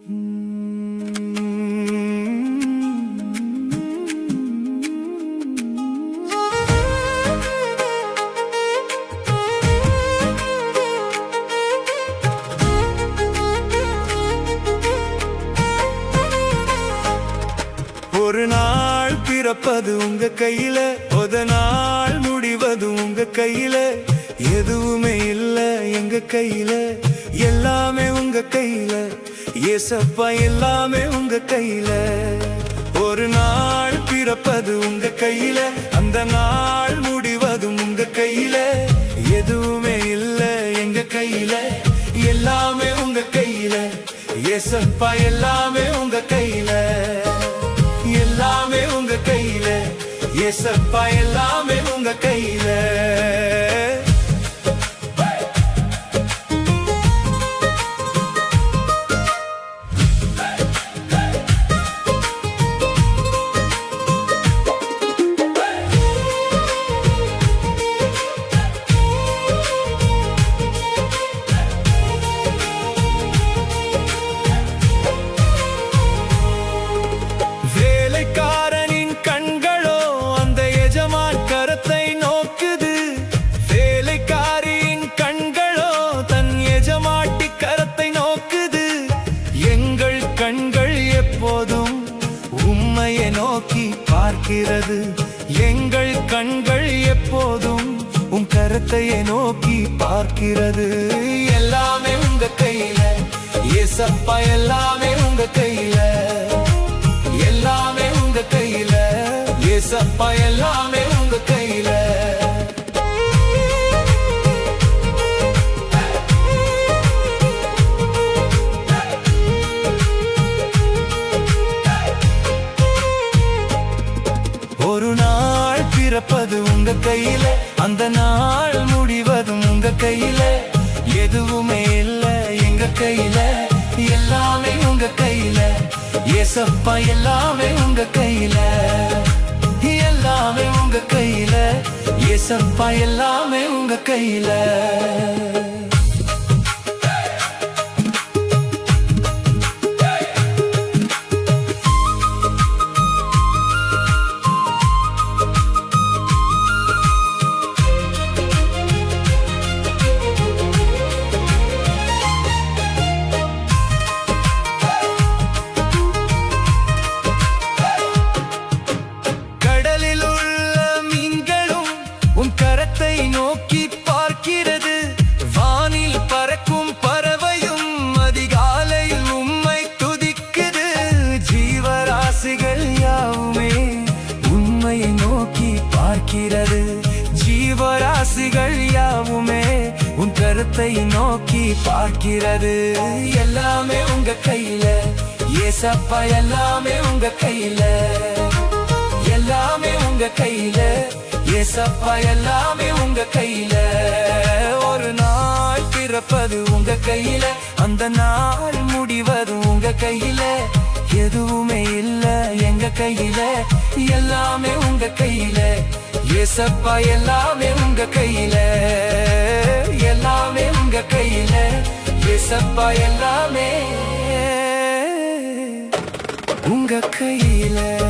ஒரு நாள் பிறப்பது உங்க கையில, ஒரு நாள் முடிவது உங்க கையில. எதுவுமே இல்ல எங்க கையில, எல்லாமே உங்க கையில. ஏசப்பா எல்லாமே உங்க கையில. ஒரு நாள் பிறப்பது உங்க கையில, அந்த நாள் முடிவதும் உங்க கையில. எதுவுமே இல்ல எங்க கையில, எல்லாமே உங்க கையில. ஏசப்பா எல்லாமே உங்க கையில, எல்லாமே உங்க கையில. ஏசப்பா எல்லாமே உங்க கையில. நோக்கி பார்க்கிறது எங்கள் கண்கள் எப்போதும் உம் கரத்தையே நோக்கி பார்க்கிறது. எல்லாமே உங்க கையில ஏசப்பா, எல்லாமே உங்க கையில, எல்லாமே உங்க கையில. ஏசப்பா எல்லாமே உங்க கையில. ஒரு நாள் பிறப்பது உங்க கையில, அந்த நாள் முடிவதும் உங்க கையில. எதுவுமே இல்ல எங்க கையில, எல்லாமே உங்க கையில. ஏசப்பா எல்லாமே உங்க கையில, எல்லாமே உங்க கையில. ஏசப்பா எல்லாமே உங்க கையில. நோக்கி பார்க்கிறது வானில் பறக்கும் பறவையும் அதிகாலையில் உம்மை துதிக்குது. ஜீவராசிகள் யாவுமே உம்மையை நோக்கி பார்க்கிறது. ஜீவராசிகள் யாவுமே உன் கருத்தை நோக்கி பார்க்கிறது. எல்லாமே உங்க கையில ஏசப்பா, எல்லாமே உங்க கையில, எல்லாமே உங்க கையில. ஏசப்பா எல்லாமே உங்க கையில. ஒரு நாள் பிறப்பது உங்க கையில, அந்த நாள் முடிவது உங்க கையில. எதுவுமே இல்ல எங்க கையில, எல்லாமே உங்க கையில. ஏசப்பா எல்லாமே உங்க கையில, எல்லாமே உங்க கையில. ஏசப்பா எல்லாமே உங்க கையில.